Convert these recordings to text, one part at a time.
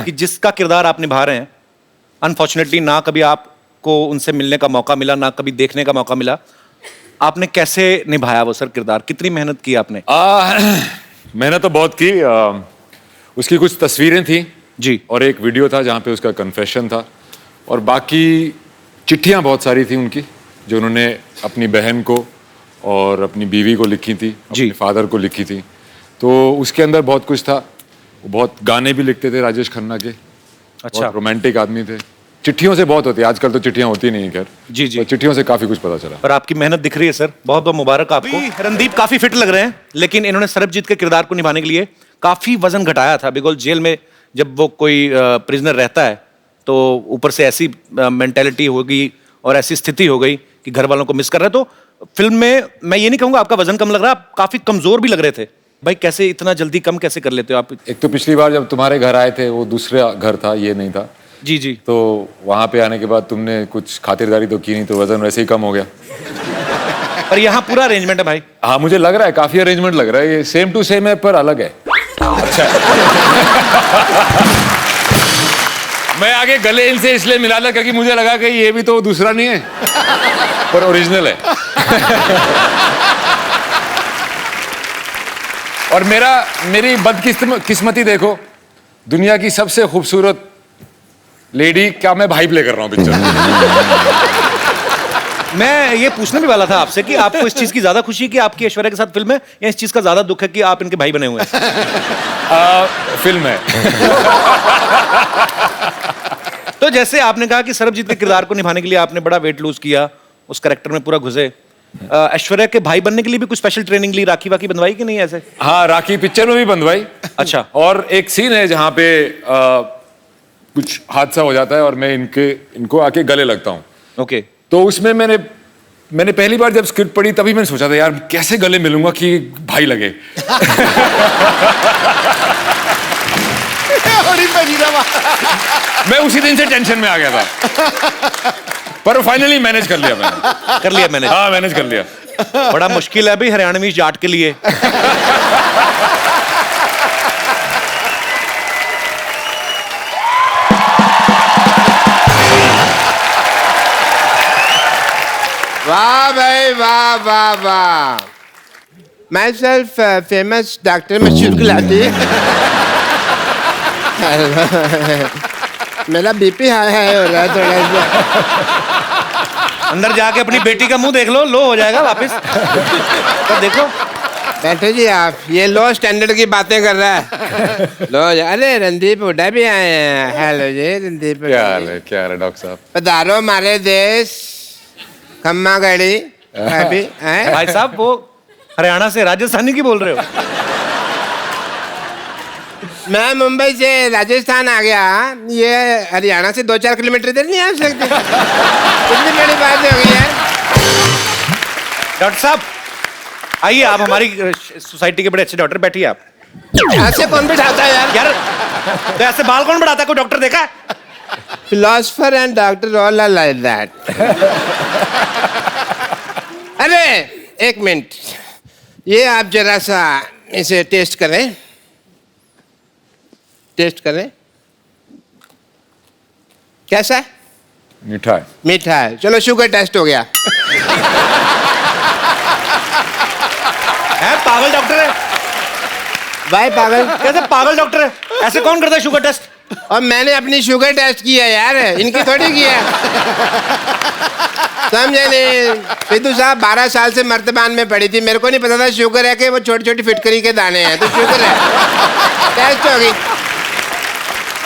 कि जिसका किरदार आप निभा रहे हैं, अनफॉर्चुनेटली ना कभी आपको उनसे मिलने का मौका मिला, ना कभी देखने का मौका मिला, आपने कैसे निभाया वो सर किरदार? कितनी मेहनत की आपने? मेहनत तो बहुत की। उसकी कुछ तस्वीरें थी जी, और एक वीडियो था जहाँ पे उसका कन्फेशन था, और बाकी चिट्ठियाँ बहुत सारी थी उनकी जो उन्होंने अपनी बहन को और अपनी बीवी को लिखी थी, अपने फादर को लिखी थी। तो उसके अंदर बहुत कुछ था। वो बहुत गाने भी लिखते थे राजेश खन्ना के। अच्छा, बहुत रोमांटिक आदमी थे। चिट्ठियों से बहुत होती है, आजकल तो चिट्ठियां होती नहीं है खैर। जी जी, तो चिट्ठियों से काफी कुछ पता चला। और आपकी मेहनत दिख रही है सर, बहुत बहुत मुबारक आपको। रणदीप काफी फिट लग रहे हैं, लेकिन इन्होंने सरबजीत के किरदार को निभाने के लिए काफी वजन घटाया था, बिकॉज जेल में जब वो कोई प्रिजनर रहता है तो ऊपर से ऐसी मेंटेलिटी होगी और ऐसी स्थिति हो गई कि घर वालों को मिस कर रहे हैं। तो फिल्म में मैं ये नहीं कहूंगा आपका वजन कम लग रहा है, आप काफी कमजोर भी लग रहे थे। भाई कैसे इतना जल्दी कम कैसे कर लेते हो आप? एक तो पिछली बार जब तुम्हारे घर आए थे वो दूसरा घर था, ये नहीं था। जी जी, तो वहां पे आने के बाद तुमने कुछ खातिरदारी तो की नहीं, तो वजन वैसे ही कम हो गया। पर यहाँ पूरा अरेंजमेंट है भाई। हाँ, मुझे लग रहा है काफी अरेंजमेंट लग रहा है। ये सेम टू सेम है पर अलग है। अच्छा मैं आगे गले इनसे इसलिए मिला था क्योंकि मुझे लगा कि ये भी तो दूसरा नहीं है पर ओरिजिनल है। और मेरी बदकिस्मती देखो, दुनिया की सबसे खूबसूरत लेडी क्या मैं भाई प्ले कर रहा हूँ पिक्चर में। मैं ये पूछने भी वाला था आपसे कि आपको इस चीज की ज्यादा खुशी कि आपकी ऐश्वर्या के साथ फिल्म है, या इस चीज का ज्यादा दुख है कि आप इनके भाई बने हुए हैं? फिल्म है। तो जैसे आपने कहा कि सरबजीत के किरदार को निभाने के लिए आपने बड़ा वेट लूज किया, उस कैरेक्टर में पूरा घुसे। ऐश्वर्या के भाई बनने के लिए भी कुछ स्पेशल ट्रेनिंग ली, राखी वाकी बंधवाई कि नहीं ऐसे? हाँ, राखी पिक्चर में भी बंधवाई। अच्छा। और एक सीन है जहाँ पे कुछ हादसा हो जाता है और मैं इनको आके गले लगता हूँ। ओके। तो उसमें मैंने पहली बार जब स्क्रिप्ट पढ़ी तभी मैंने सोचा था यार कैसे गले मिलूंगा कि भाई लगे। मैं उसी दिन से टेंशन में आ गया था, पर फाइनली मैनेज कर लिया मैंने। कर लिया मैंने? हाँ, मैनेज कर लिया। बड़ा मुश्किल है भाई हरियाणवी जाट के लिए। वाह भाई वाह वाह वाह। माई सेल्फ फेमस डॉक्टर मशहूर गुलाटी। मेरा बीपी हाई हाई हो रहा है थोड़ा सा। अंदर जाके अपनी बेटी का मुंह देख लो हो जाएगा वापस। तो देखो बैठो जी, आप ये लो स्टैंडर्ड की बातें कर रहा है। लो अरे रणदीप हुड्डा भी आए हैं। हेलो जी रणदीप। क्या हाल है डॉक्टर साहब? पधारो हमारे देश। खम्मा गड़ी अभी भाई साहब, वो हरियाणा से राजस्थानी की बोल रहे हो? मैं मुंबई से राजस्थान आ गया, ये हरियाणा से 2-4 किलोमीटर इधर नहीं आ सकते। कितनी बड़ी बात हो गई है। डॉक्टर साहब आइए, आप हमारी सोसाइटी के बड़े अच्छे डॉक्टर, बैठिए आप। ऐसे कौन बिठाता है यार? तो ऐसे बाल कौन बढ़ाता है? कोई डॉक्टर देखा है? Philosopher and doctor all are like that. अरे एक मिनट, ये आप जरा सा इसे टेस्ट करें। कैसा है? मीठा है। मीठा है। चलो शुगर टेस्ट हो गया। है पागल डॉक्टर है भाई पागल कैसे? पागल डॉक्टर है, ऐसे कौन करता है शुगर टेस्ट? और मैंने अपनी शुगर टेस्ट किया यार, इनकी थोड़ी किया। समझे नहीं? सिद्धू साहब 12 साल से मर्तबान में पड़ी थी, मेरे को नहीं पता था शुगर है कि वो छोटी छोटी फिटकरी के दाने हैं। तो शुगर है, टेस्ट हो गई।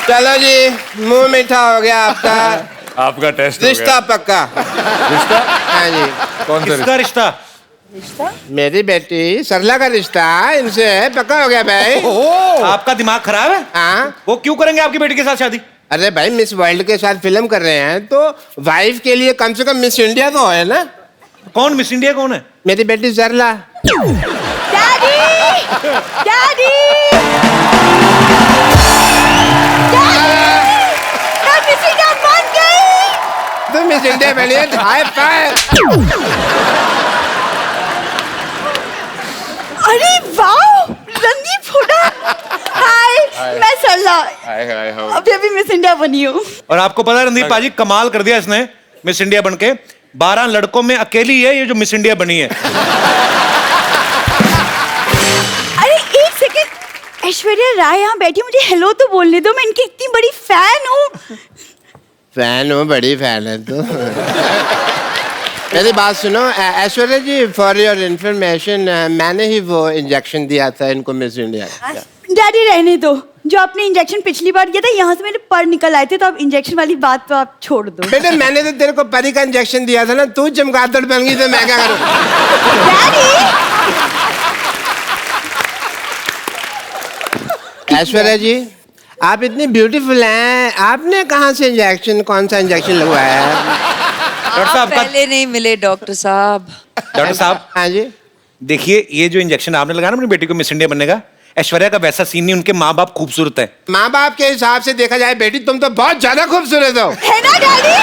चलो जी, मुंह मीठा हो गया आपका। आपका टेस्ट रिश्ता पक्का। रिश्ता? हाँ जी। कौन सा किसका रिश्ता? मेरी बेटी सरला का रिश्ता इनसे पक्का हो गया भाई। आपका दिमाग खराब है? हाँ। वो क्यों करेंगे आपकी बेटी के साथ शादी? अरे भाई, मिस वर्ल्ड के साथ फिल्म कर रहे हैं तो वाइफ के लिए कम से कम मिस इंडिया तो है ना। कौन मिस इंडिया कौन है? मेरी बेटी सरला। डैडी! डैडी! मैं मिस इंडिया बन गई! तुम मिस इंडिया बनी है, हाई फाइव। अरे वाह! रणदीप हुड्डा! हाय, मैं सरला हाय हाय हाय। अभी अभी मिस इंडिया बनी हूँ। और आपको पता है रणदीप पाजी कमाल कर दिया इसने मिस इंडिया बनके 12 लड़कों में अकेली है ये जो मिस इंडिया बनी है। अरे एक सेकंड, ऐश्वर्या राय यहाँ बैठी, मुझे हेलो तो बोलने दो, मैं इनकी इतनी बड़ी फैन हूँ। फैन हो, बड़ी फैन है तू। मेरी बात सुनो ऐश्वर्या जी, फॉर योर इंफॉर्मेशन मैंने ही वो इंजेक्शन दिया था इनको मिस इंडिया। डैडी रहने दो, जो आपने इंजेक्शन पिछली बार किया था यहाँ से मेरे पर निकल आए थे, तो अब इंजेक्शन वाली बात तो आप छोड़ दो। बेटे मैंने तो तेरे को परी का इंजेक्शन दिया था ना, तू चमगादड़ बन गई तो मैं क्या करूं? ऐश्वर्या जी आप इतनी ब्यूटीफुल हैं, आपने कहाँ से इंजेक्शन, कौन सा इंजेक्शन लगवाया है? डॉक्टर साहब का पहले नहीं मिले डॉक्टर साहब। डॉक्टर साहब हाँ जी। देखिए ये जो इंजेक्शन आपने लगाया ना अपनी बेटी को मिस इंडिया बनने का, ऐश्वर्या का वैसा सीन नहीं, उनके माँ बाप खूबसूरत है। माँ बाप के हिसाब से देखा जाए बेटी तुम तो बहुत ज्यादा खूबसूरत हो। है ना डैडी?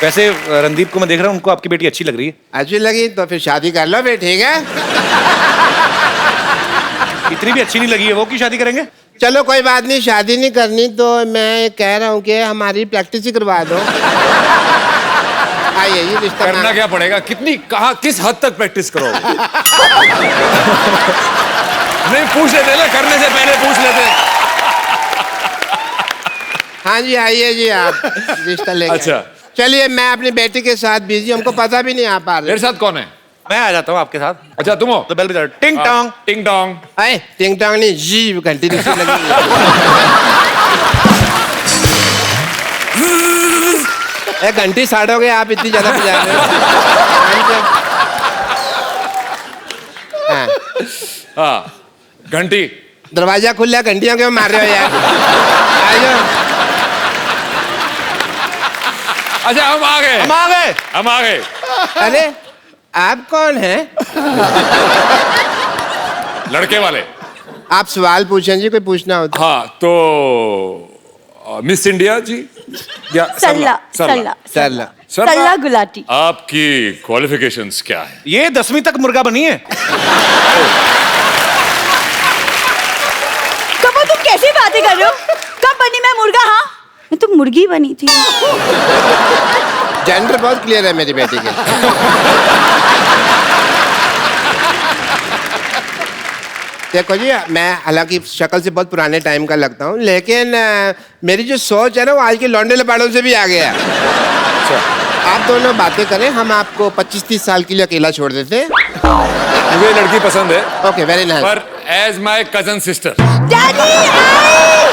वैसे रणदीप को मैं देख रहा हूँ, उनको आपकी बेटी अच्छी लग रही है। अच्छी लगी तो फिर शादी कर लो फिर, ठीक है? इतनी भी अच्छी नहीं लगी है वो, की शादी करेंगे? चलो कोई बात नहीं, शादी नहीं करनी तो मैं कह रहा हूँ कि हमारी प्रैक्टिस ही करवा दो। आइए ये रिश्ता करना क्या पड़ेगा? कितनी, कहाँ, किस हद तक प्रैक्टिस करोगे? नहीं पूछ लेते ना, करने से पहले पूछ लेते। हाँ जी आइए जी, आप रिश्ता लेके अच्छा। चलिए, मैं अपनी बेटी के साथ बिजी, हमको पता भी नहीं आ पा रहा। मेरे साथ कौन है? मैं आ जाता हूँ आपके साथ। अच्छा तुम हो? तो बेल बजा, टिंग टोंग। टिंग टोंग। अरे टिंग टोंग नहीं, जी घंटी दूसरी लगी। ए घंटी साड़ोगे आप, इतनी ज्यादा बजा रहे हो। हाँ, हाँ घंटी। दरवाजा खुला, घंटियां क्यों मार रहे हो यार? आ जाओ। अच्छा हम आ गए, हम आ गए। हम आ गए। अरे आप कौन हैं? लड़के वाले। आप सवाल पूछें जी, कोई पूछना हो तो। हाँ तो मिस इंडिया जी या सरला सरला सरला। सरला गुलाटी। आपकी क्वालिफिकेशंस क्या है? ये 10वीं तक मुर्गा बनी है। कब तुम कैसी बातें कर रहे हो? कब बनी मैं मुर्गा? हाँ मैं तो मुर्गी बनी थी। जेंडर बहुत क्लियर है मेरी बेटी के। देखो जी, मैं हालांकि शक्ल से बहुत पुराने टाइम का लगता हूँ, लेकिन मेरी जो सोच है ना वो आज के लौंडे लपाड़ों से भी आगे है। आप दोनों बातें करें, हम आपको 25-30 साल के लिए अकेला छोड़ देते हैं। मुझे ये लड़की पसंद है, ओके वेरी नाइस। पर as my cousin sister. Daddy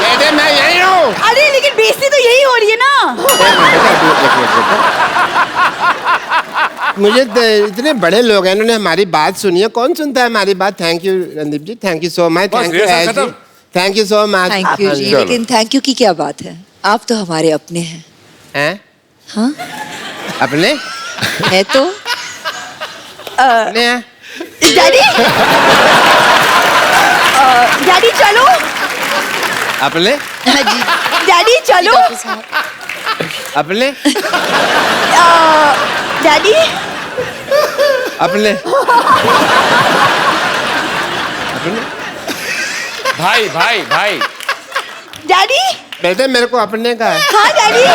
बेटे मैं यही हूँ। अरे लेकिन बेइज्जती तो यही हो रही है ना। मुझे इतने बड़े लोग हैं, इन्होंने हमारी बात सुनी है, कौन सुनता है हमारी बात? Thank you Randeep ji, thank you so much. Thank you rehearsal खत्म? Thank you so much. Thank you ji, लेकिन थैंक यू की क्या बात है? आप तो हमारे अपने हैं। हैं? हाँ अपने? है तो। अपने हैं? डैडी डैडी चलो। अपने? हाँ जी डैडी चलो। डॉक्टर साहब। अपने? डैडी अपने? अपने? भाई भाई भाई। डैडी। बेटे मेरे को अपने का है। हाँ डैडी।